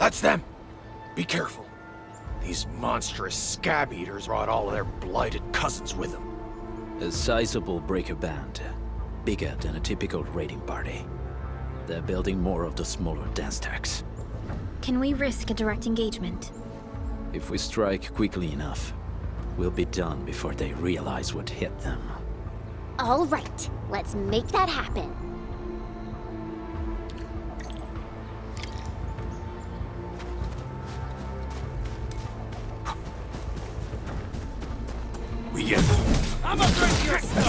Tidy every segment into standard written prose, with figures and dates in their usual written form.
That's them! Be careful. These monstrous scab eaters brought all of their blighted cousins with them. A sizable breaker band. Bigger than a typical raiding party. They're building more of the smaller dance tags. Can we risk a direct engagement? If we strike quickly enough, we'll be done before they realize what hit them. All right, let's make that happen. We get... I'm gonna break your skull!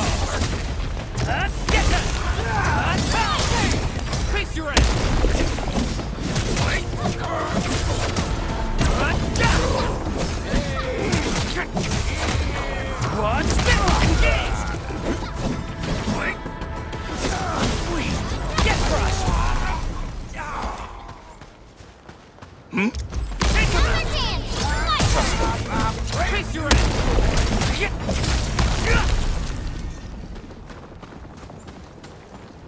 Get that! Face your end! Watch this! Engage! Get crushed! Take him out! Face your end!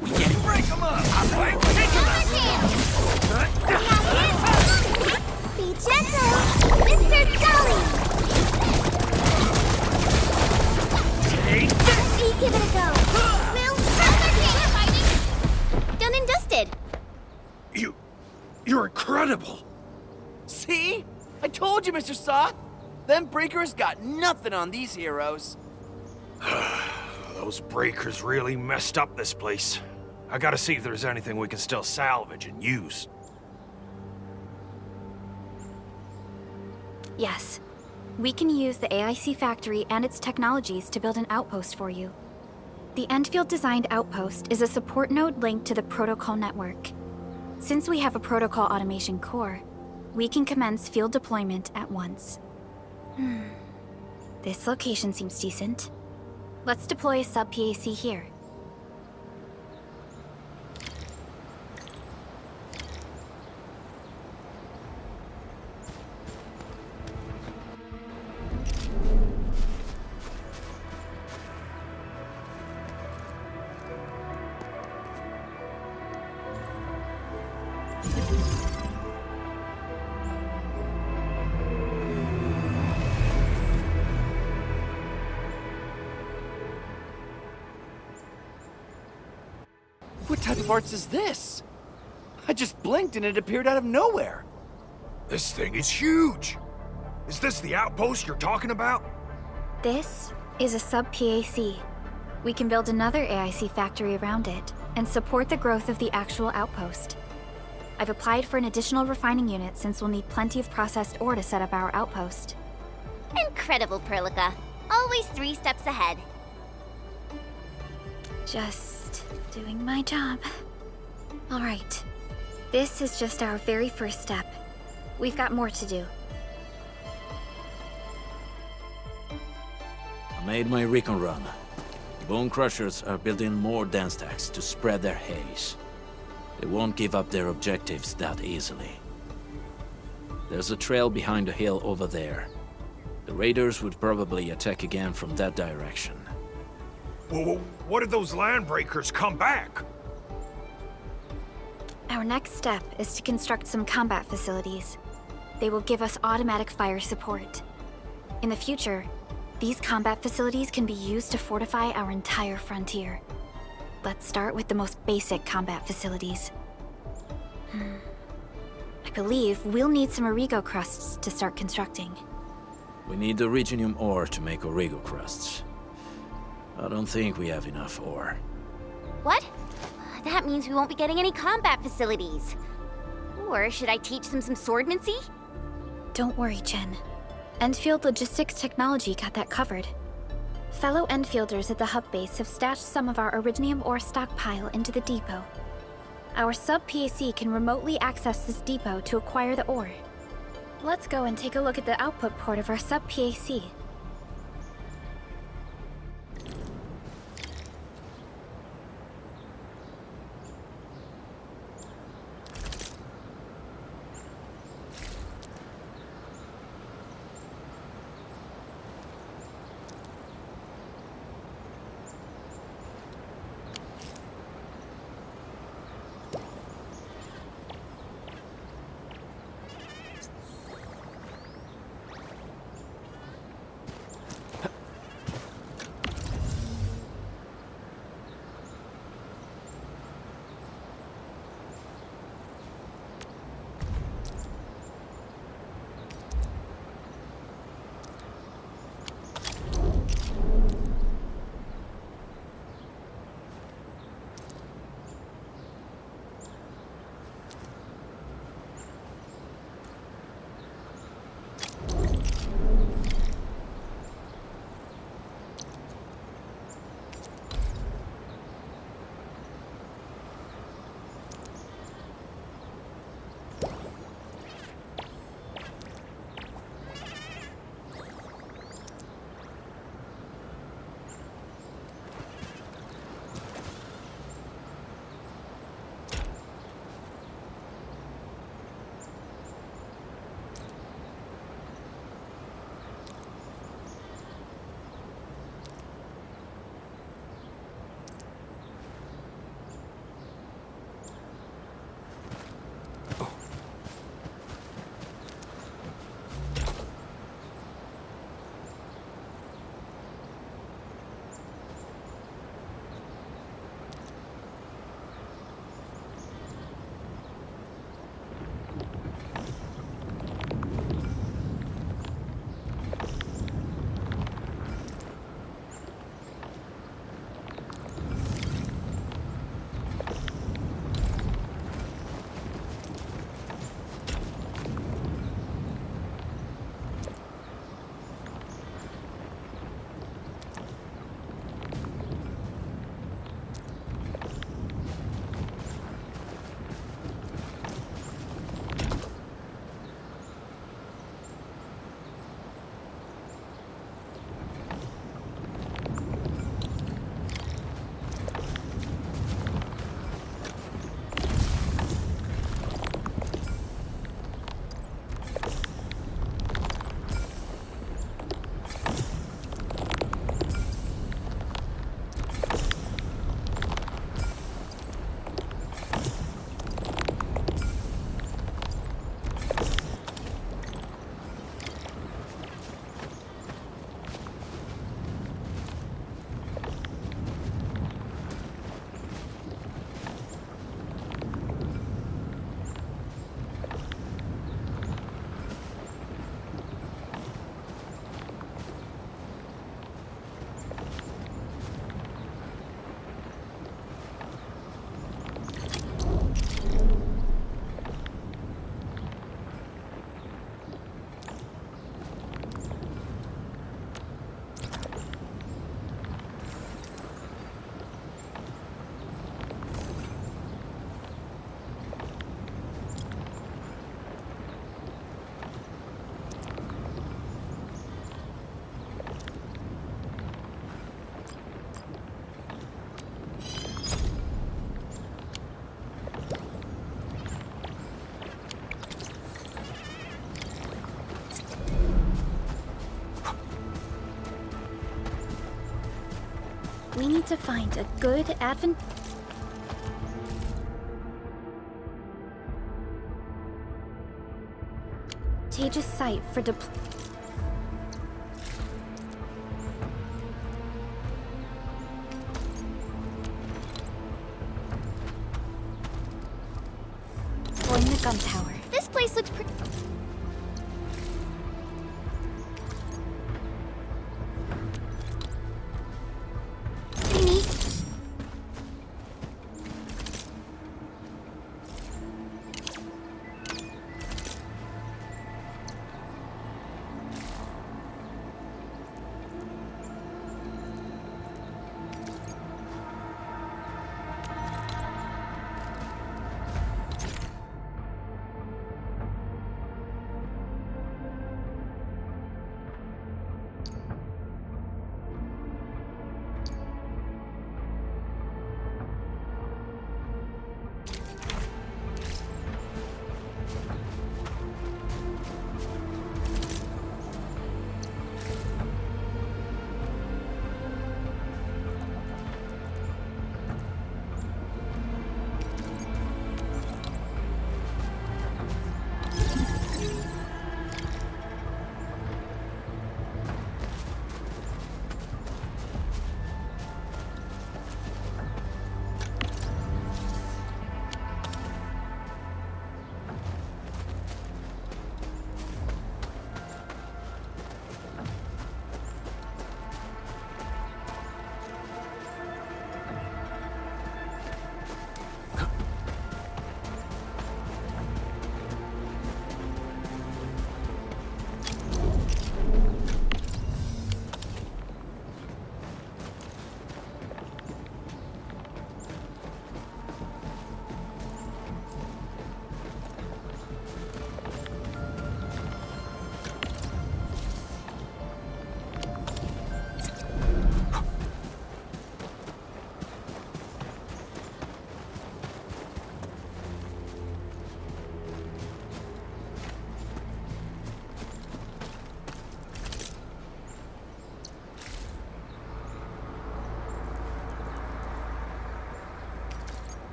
We can break him up! Take him out! Be gentle, Mr. Dolly! Take this! Give it a go! Will, fighting! Done and dusted! You're incredible! See? I told you, Mr. Saw! Them breakers got nothing on these heroes. Those breakers really messed up this place. I gotta see if there's anything we can still salvage and use. Yes. We can use the AIC factory and its technologies to build an outpost for you. The Endfield designed outpost is a support node linked to the protocol network. Since we have a protocol automation core, we can commence field deployment at once. This location seems decent. Let's deploy a sub-PAC here. What type of arts is this? I just blinked and it appeared out of nowhere. This thing is huge! Is this the outpost you're talking about? This is a sub-PAC. We can build another AIC factory around it and support the growth of the actual outpost. I've applied for an additional refining unit since we'll need plenty of processed ore to set up our outpost. Incredible, Perlica. Always 3 steps ahead. Just doing my job. All right. This is just our very first step. We've got more to do. I made my recon run. Bone Crushers are building more dance tags to spread their haze. They won't give up their objectives that easily. There's a trail behind the hill over there. The raiders would probably attack again from that direction. Well, what if those landbreakers come back? Our next step is to construct some combat facilities. They will give us automatic fire support. In the future, these combat facilities can be used to fortify our entire frontier. Let's start with the most basic combat facilities. I believe we'll need some Origo crusts to start constructing. We need the Originium ore to make Origo crusts. I don't think we have enough ore. What? That means we won't be getting any combat facilities. Or should I teach them some swordmancy? Don't worry, Jen. Endfield Logistics Technology got that covered. Fellow Endfielders at the hub base have stashed some of our Originium ore stockpile into the depot. Our sub-PAC can remotely access this depot to acquire the ore. Let's go and take a look at the output port of our sub-PAC. We need to find a good advantageous site for deploying the gun tower. This place looks pretty. Neat.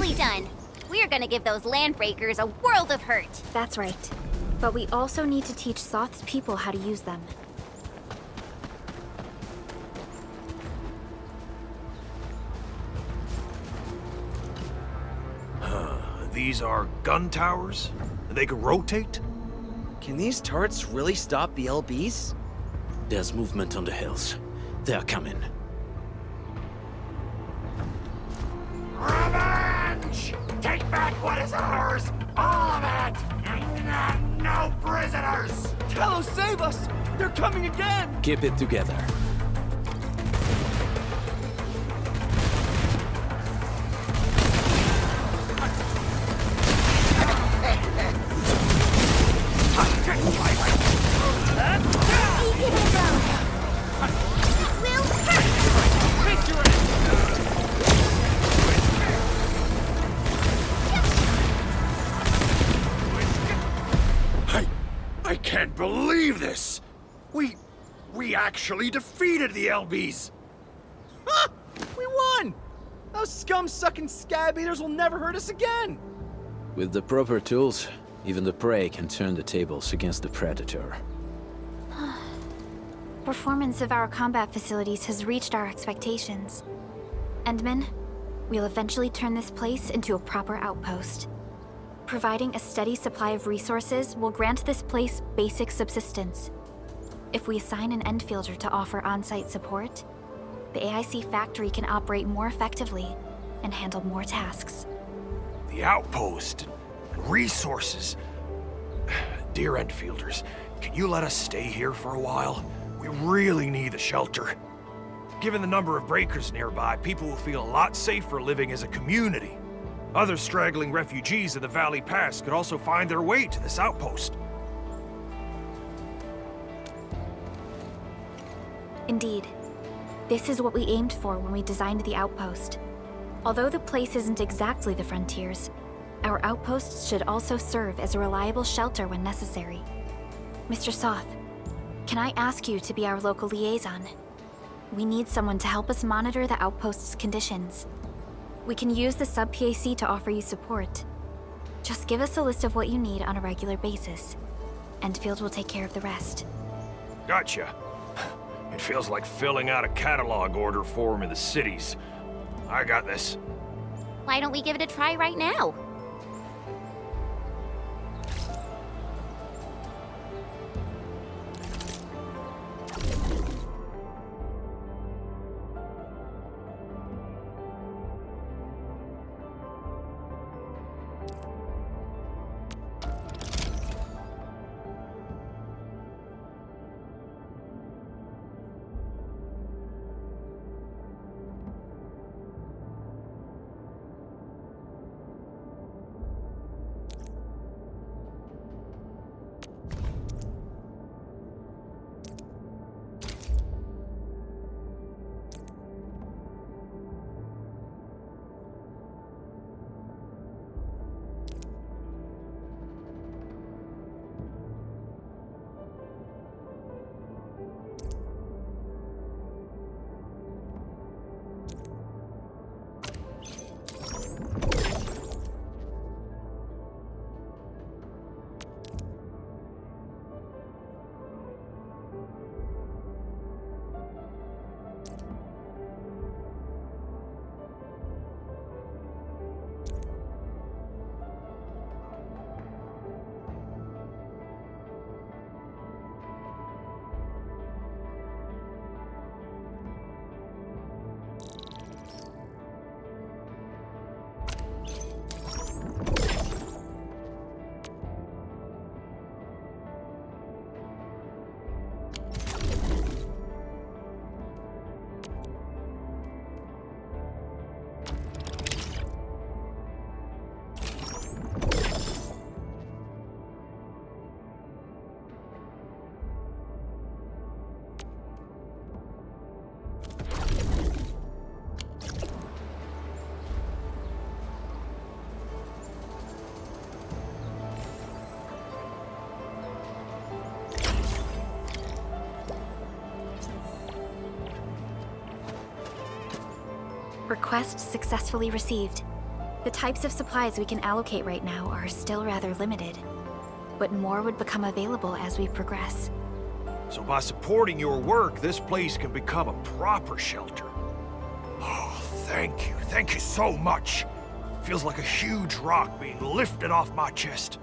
Nicely done. We're gonna give those landbreakers a world of hurt. That's right. But we also need to teach Thoth's people how to use them. These are gun towers? They can rotate? Can these turrets really stop the LBs? There's movement on the hills. They're coming. Revenge! Take back what is ours! All of it! And no prisoners! Tello, save us! They're coming again! Keep it together. I can't believe this! We actually defeated the LBs! Ha! We won! Those scum-sucking scab eaters will never hurt us again! With the proper tools, even the prey can turn the tables against the predator. Performance of our combat facilities has reached our expectations. Endman, we'll eventually turn this place into a proper outpost. Providing a steady supply of resources will grant this place basic subsistence. If we assign an Endfielder to offer on-site support, the AIC factory can operate more effectively and handle more tasks. The outpost and resources. Dear Endfielders, can you let us stay here for a while? We really need the shelter. Given the number of breakers nearby, people will feel a lot safer living as a community. Other straggling refugees of the Valley Pass could also find their way to this outpost. Indeed. This is what we aimed for when we designed the outpost. Although the place isn't exactly the frontiers, our outposts should also serve as a reliable shelter when necessary. Mr. Soth, can I ask you to be our local liaison? We need someone to help us monitor the outpost's conditions. We can use the sub-PAC to offer you support. Just give us a list of what you need on a regular basis. Endfield will take care of the rest. Gotcha. It feels like filling out a catalog order form in the cities. I got this. Why don't we give it a try right now? Request successfully received. The types of supplies we can allocate right now are still rather limited, but more would become available as we progress. So by supporting your work, this place can become a proper shelter. Oh, thank you. Thank you so much. Feels like a huge rock being lifted off my chest.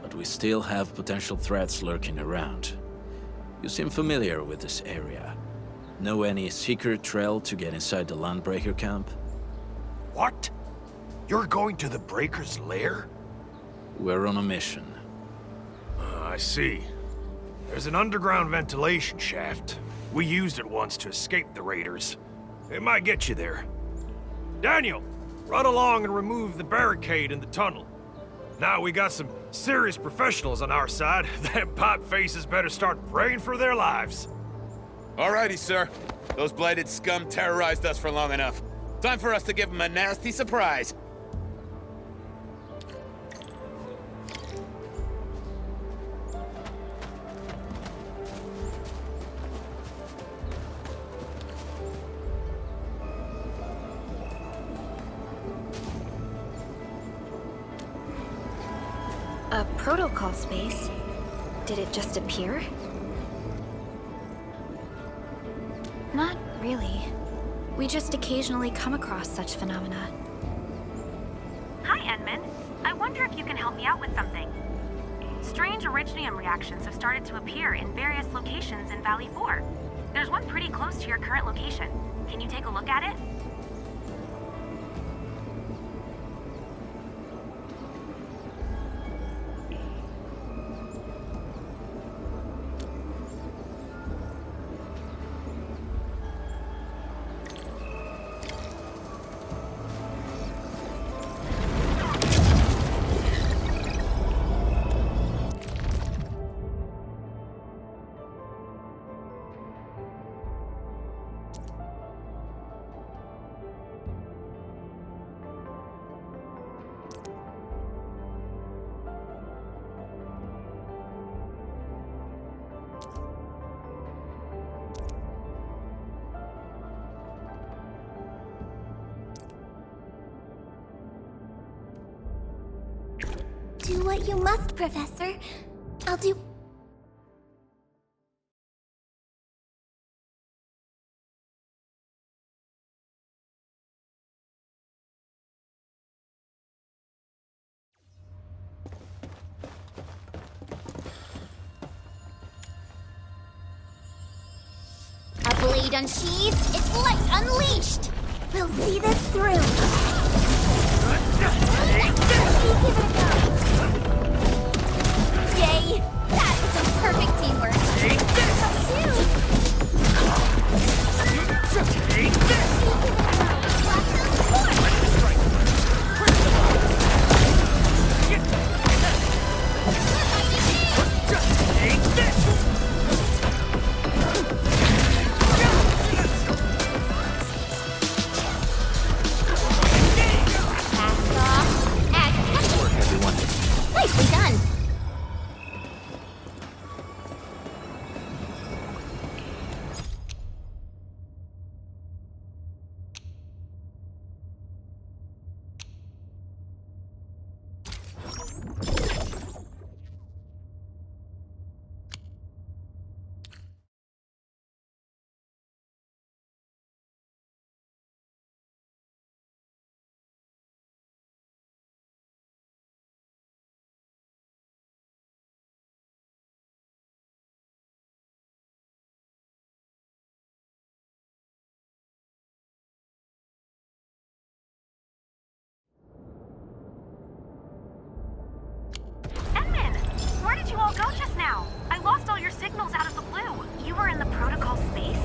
But we still have potential threats lurking around. You seem familiar with this area. Know any secret trail to get inside the Landbreaker camp? What? You're going to the Breaker's lair? We're on a mission. I see. There's an underground ventilation shaft. We used it once to escape the raiders. It might get you there. Daniel, run along and remove the barricade in the tunnel. Now we got some serious professionals on our side. Them pipe faces better start praying for their lives. Alrighty, sir. Those blighted scum terrorized us for long enough. Time for us to give them a nasty surprise. A protocol space? Did it just appear? Not really. We just occasionally come across such phenomena. Hi, Edmund. I wonder if you can help me out with something. Strange originium reactions have started to appear in various locations in Valley 4. There's one pretty close to your current location. Can you take a look at it? what you must, Professor. I'll do... A blade unsheathed, its light unleashed! We'll see this through! Give it a go! Yay! That is some perfect teamwork! Take this! Nicely done! Where did you all go just now? I lost all your signals out of the blue. You were in the protocol space?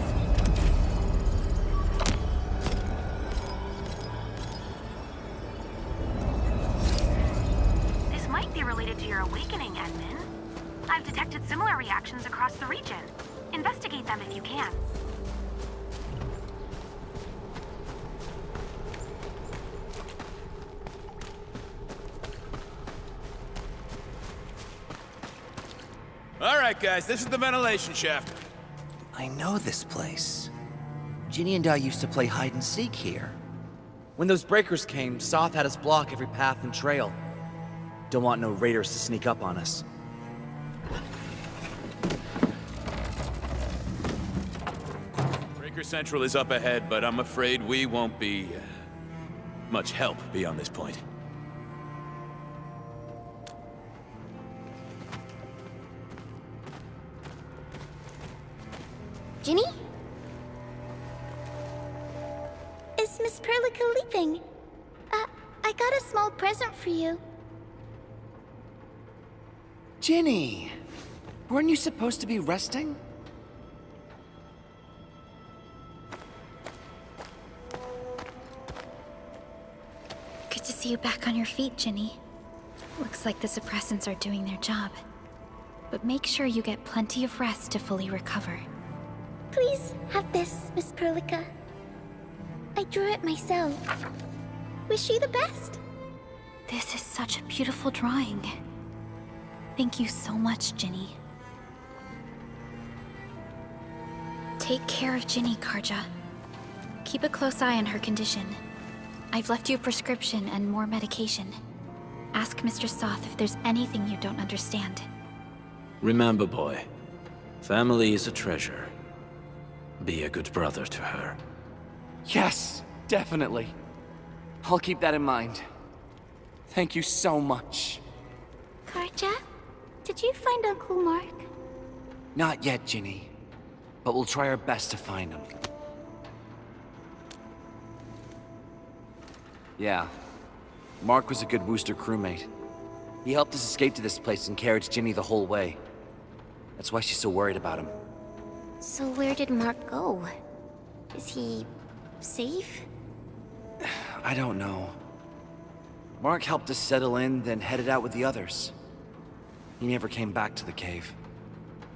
This might be related to your awakening, Edmund. I've detected similar reactions across the region. Investigate them if you can. All right, guys, this is the ventilation shaft. I know this place. Ginny and I used to play hide and seek here. When those breakers came, Soth had us block every path and trail. Don't want no raiders to sneak up on us. Breaker Central is up ahead, but I'm afraid we won't be much help beyond this point. Ginny? Is Miss Perlica leaving? I got a small present for you. Ginny! Weren't you supposed to be resting? Good to see you back on your feet, Ginny. Looks like the suppressants are doing their job. But make sure you get plenty of rest to fully recover. Please have this, Miss Perlica. I drew it myself. Wish you the best. This is such a beautiful drawing. Thank you so much, Ginny. Take care of Ginny, Karja. Keep a close eye on her condition. I've left you a prescription and more medication. Ask Mr. Soth if there's anything you don't understand. Remember, boy, family is a treasure. Be a good brother to her. Yes, definitely. I'll keep that in mind. Thank you so much. Karja, did you find Uncle Mark? Not yet, Ginny. But we'll try our best to find him. Yeah. Mark was a good Wooster crewmate. He helped us escape to this place and carried Ginny the whole way. That's why she's so worried about him. So where did Mark go? Is he... safe? I don't know. Mark helped us settle in, then headed out with the others. He never came back to the cave.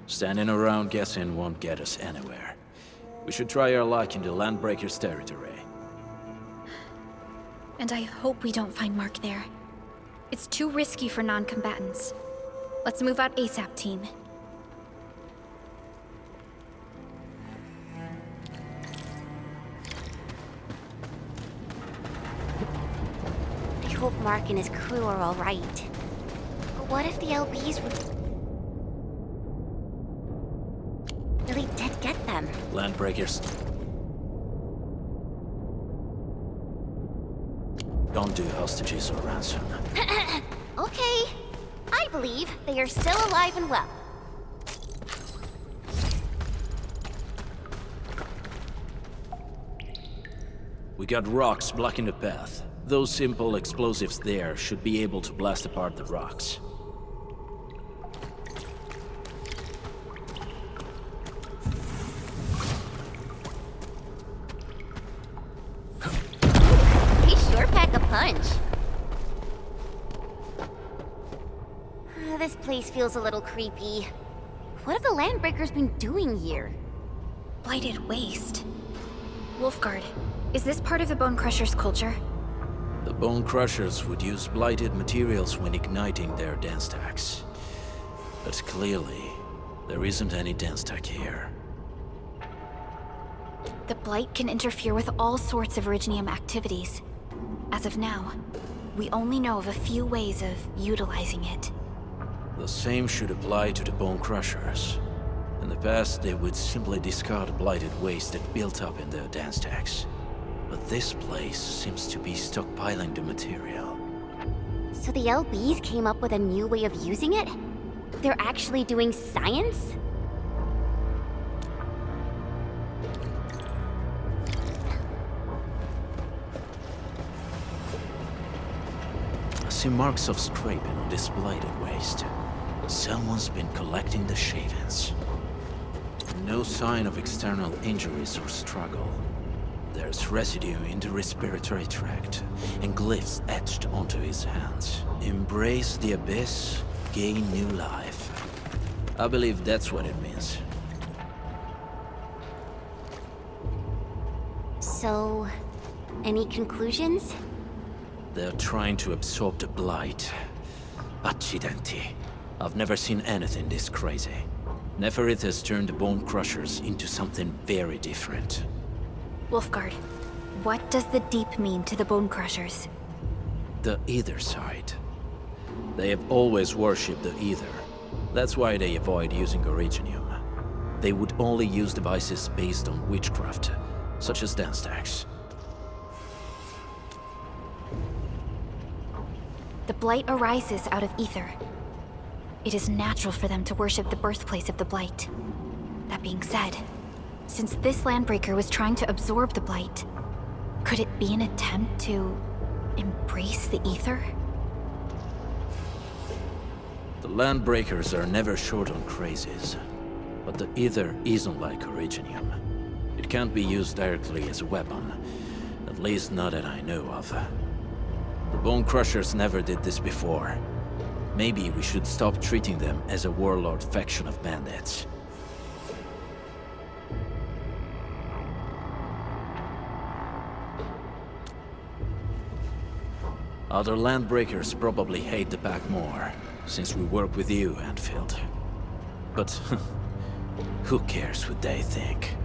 Standing around guessing won't get us anywhere. We should try our luck in the Landbreakers' territory. And I hope we don't find Mark there. It's too risky for non-combatants. Let's move out ASAP, team. I hope Mark and his crew are all right. what if the LBs really did get them? Landbreakers. Don't do hostages or ransom. Okay. I believe they are still alive and well. We got rocks blocking the path. Those simple explosives there should be able to blast apart the rocks. They sure pack a punch. This place feels a little creepy. What have the Landbreakers been doing here? Blighted waste. Wolfguard, is this part of the Bone Crusher's culture? The Bone Crushers would use blighted materials when igniting their dance stacks. But clearly, there isn't any dance stack here. The Blight can interfere with all sorts of Originium activities. As of now, we only know of a few ways of utilizing it. The same should apply to the Bone Crushers. In the past, they would simply discard blighted waste that built up in their dance stacks. But this place seems to be stockpiling the material. So the LBs came up with a new way of using it? They're actually doing science? I see marks of scraping on this blighted waste. Someone's been collecting the shavings. No sign of external injuries or struggle. There's residue in the respiratory tract, and glyphs etched onto his hands. Embrace the abyss, gain new life. I believe that's what it means. So, any conclusions? They're trying to absorb the blight. Accidenti. I've never seen anything this crazy. Neferith has turned the Bone Crushers into something very different. Wolfguard, what does the Deep mean to the Bone Crushers? The Ether side. They have always worshipped the Ether. That's why they avoid using Originium. They would only use devices based on witchcraft, such as dance stacks. The Blight arises out of Ether. It is natural for them to worship the birthplace of the Blight. That being said, since this Landbreaker was trying to absorb the Blight, could it be an attempt to embrace the Ether? The Landbreakers are never short on crazes, but the Ether isn't like Originium. It can't be used directly as a weapon, at least not that I know of. The Bone Crushers never did this before. Maybe we should stop treating them as a warlord faction of bandits. Other Landbreakers probably hate the pack more, since we work with you, Endfield. But who cares what they think?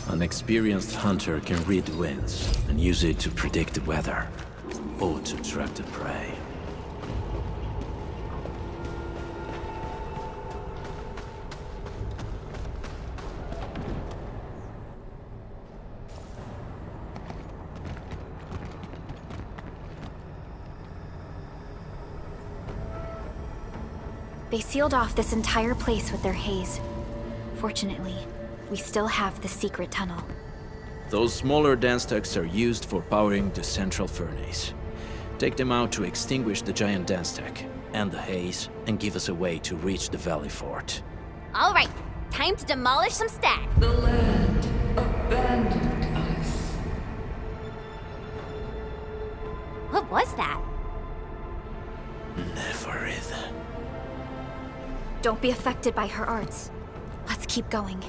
An experienced hunter can read the winds and use it to predict the weather, or to trap the prey. They sealed off this entire place with their haze. Fortunately, we still have the secret tunnel. Those smaller dance stacks are used for powering the central furnace. Take them out to extinguish the giant dance stack and the haze, and give us a way to reach the valley fort. All right, time to demolish some stacks. The land abandoned us. What was that? Neferith. Don't be affected by her arts. Let's keep going.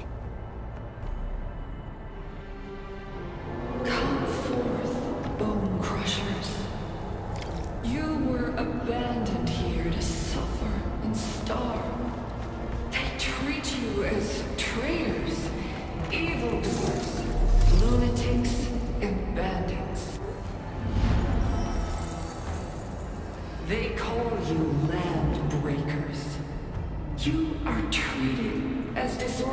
Come forth, Bone Crushers. You were You are treated as disorganized.